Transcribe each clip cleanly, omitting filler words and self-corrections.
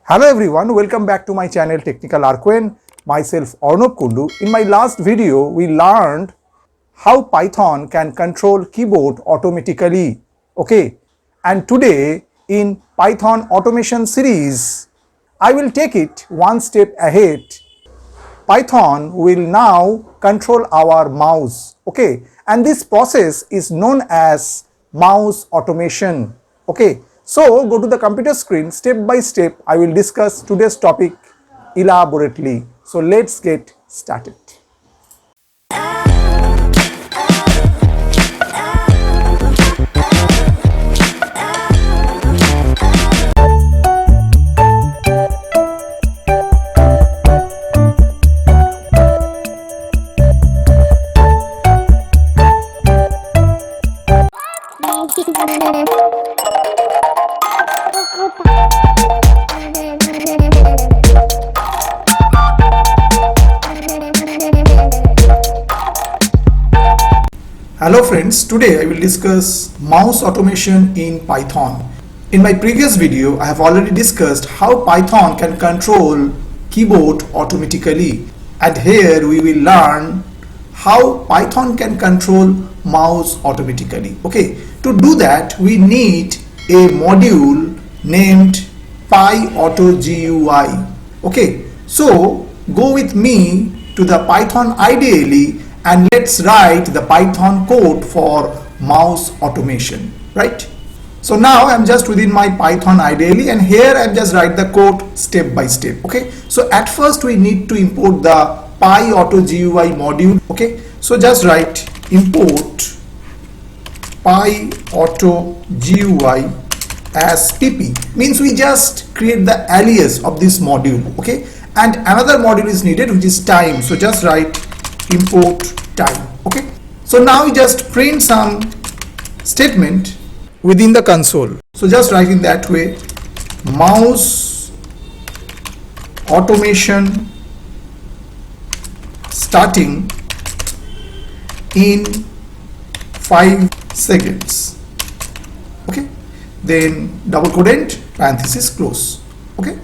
Hello everyone, welcome back to my channel Technical ArCoAn. Myself Arnab Kundu. In my last video, we learned how Python can control keyboard automatically. Okay, and today in Python automation series, I will take it one step ahead. Python will now control our mouse. Okay, and this process is known as mouse automation. Okay, so go to the computer screen. Step by step I will discuss today's topic elaborately. So let's get started. Hello friends, today I will discuss mouse automation in Python. In my previous video, I have already discussed how Python can control keyboard automatically, and here we will learn how Python can control mouse automatically. Okay, to do that we need a module named PyAutoGUI. Okay, so go with me to the Python IDE and let's write the Python code for mouse automation, right? So now I'm just within my Python IDE and here I'm just write the code step by step. Okay, so at first we need to import the PyAutoGUI module. Okay, so just write import PyAutoGUI as pp, means we just create the alias of this module. Okay, and another module is needed which is time, so just write import time. Okay, so now we just print some statement within the console, so just write in that way mouse automation starting in 5 seconds. Okay, then double quote parenthesis close. Okay,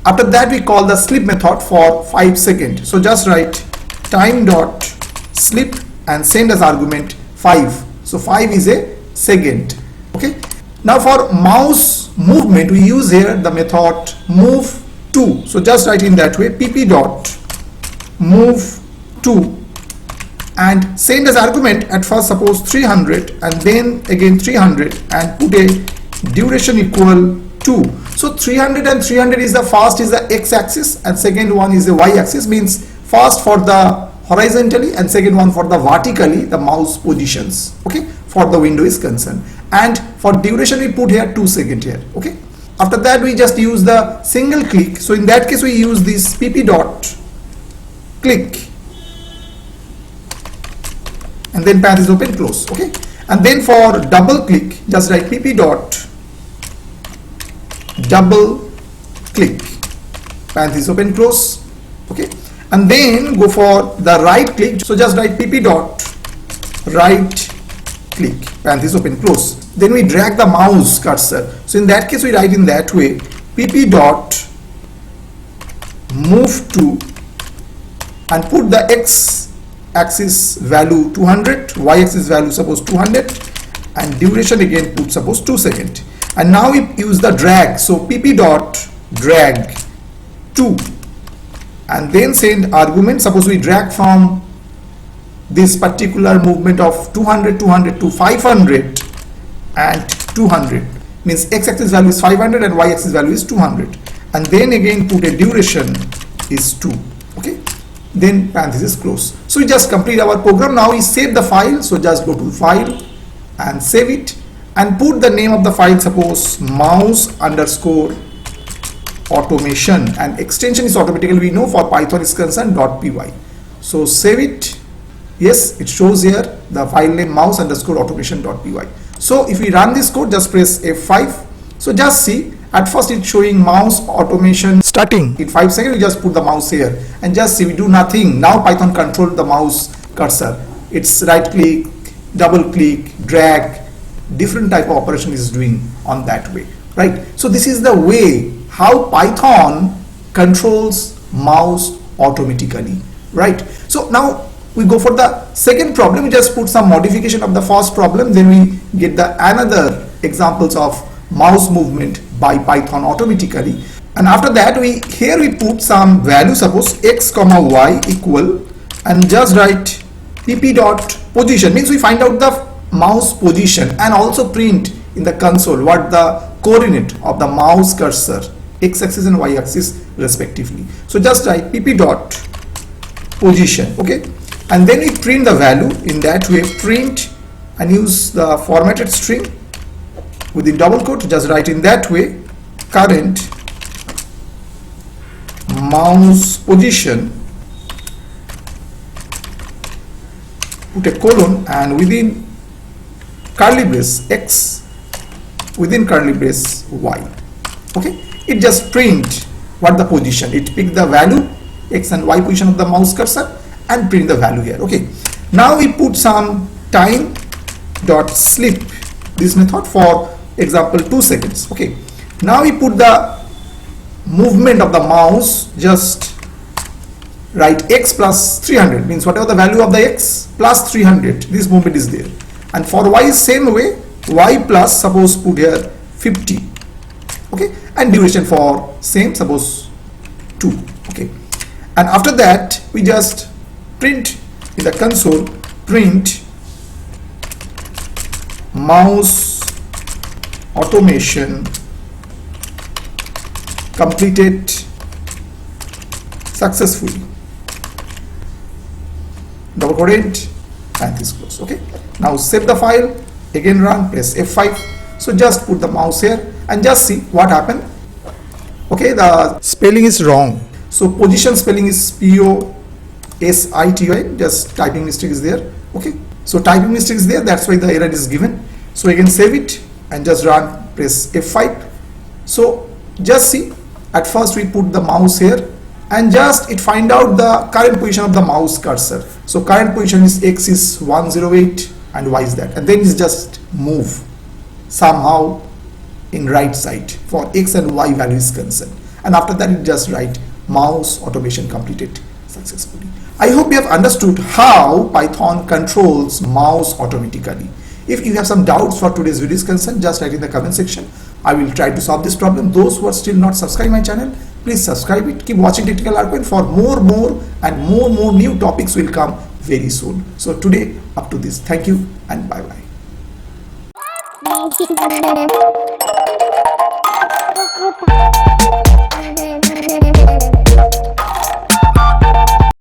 after that we call the sleep method for 5 seconds, so just write time dot sleep and send as argument 5, so 5 is a second. Okay, now for mouse movement we use here the method moveTo, so just write in that way pp dot moveTo and send as argument at first suppose 300 and then again 300 and put a duration equal 2. So 300 and 300 is the first is the x-axis and second one is the y-axis, means first for the horizontally and second one for the vertically the mouse positions. Okay, for the window is concerned, and for duration we put here 2 seconds here. Okay, after that we just use the single click, so in that case we use this pp dot click and then parenthesis open close. Okay, and then for double click just write pp dot double click parenthesis open close. Okay, and then go for the right click, so just write pp dot right click parenthesis open close. Then we drag the mouse cursor, so in that case we write in that way pp dot move to and put the x axis value 200, y axis value suppose 200 and duration again put suppose 2 seconds, and now we use the drag, so pp dot drag 2 and then send argument, suppose we drag from this particular movement of 200 to 500 and 200, means x-axis value is 500 and y-axis value is 200, and then again put a duration is 2. Okay, then parenthesis close. So we just complete our program. Now we save the file, so just go to file and save it and put the name of the file, suppose mouse underscore automation, and extension is automatically we know for Python is concerned .py. So save it. Yes, it shows here the file name mouse underscore automation.py. So if we run this code, just press F5. So just see, at first it's showing mouse automation starting in 5 seconds. We just put the mouse here and just see we do nothing. Now Python control the mouse cursor. It's right click, double click, drag, different type of operation is doing on that way, right? So this is the way how Python controls mouse automatically, right? So now we go for the second problem. We just put some modification of the first problem, then we get the another examples of mouse movement by Python automatically. And after that, we put some value, suppose x comma y equal, and just write pp dot position, means we find out the mouse position, and also print in the console what the coordinate of the mouse cursor, x-axis and y-axis respectively. So just write pp dot position, okay, and then we print the value in that way, print, and use the formatted string within double quote, just write in that way current mouse position, put a colon, and within curly brace x, within curly brace y, okay. It just print what the position, it pick the value x and y position of the mouse cursor and print the value here, okay. Now we put some time dot sleep, this method, for example 2 seconds, okay. Now we put the movement of the mouse, just write x plus 300, means whatever the value of the x plus 300, this movement is there. And for y, same way, y plus, suppose put here 50, okay, and duration for same, suppose 2, okay. And after that, we just print in the console, print mouse automation completed successfully, double quote, and this close, okay. Now save the file, again run, press F5. So just put the mouse here and just see what happened. Okay, the spelling is wrong, so position spelling is POSITY, just typing mistake is there, okay. So typing mistake is there, that's why the error is given. So again save it and just run, press F5. So just see, at first we put the mouse here and just it find out the current position of the mouse cursor. So current position is x is 108 and y is that, and then it's just move somehow in right side for x and y value is concerned, and after that it just write mouse automation completed successfully. I hope you have understood how Python controls mouse automatically. If you have some doubts for today's video is concerned, just write in the comment section. I will try to solve this problem. Those who are still not subscribed my channel, please subscribe it. Keep watching Technical ArCoAn for more new topics will come very soon. So today up to this. Thank you and bye bye.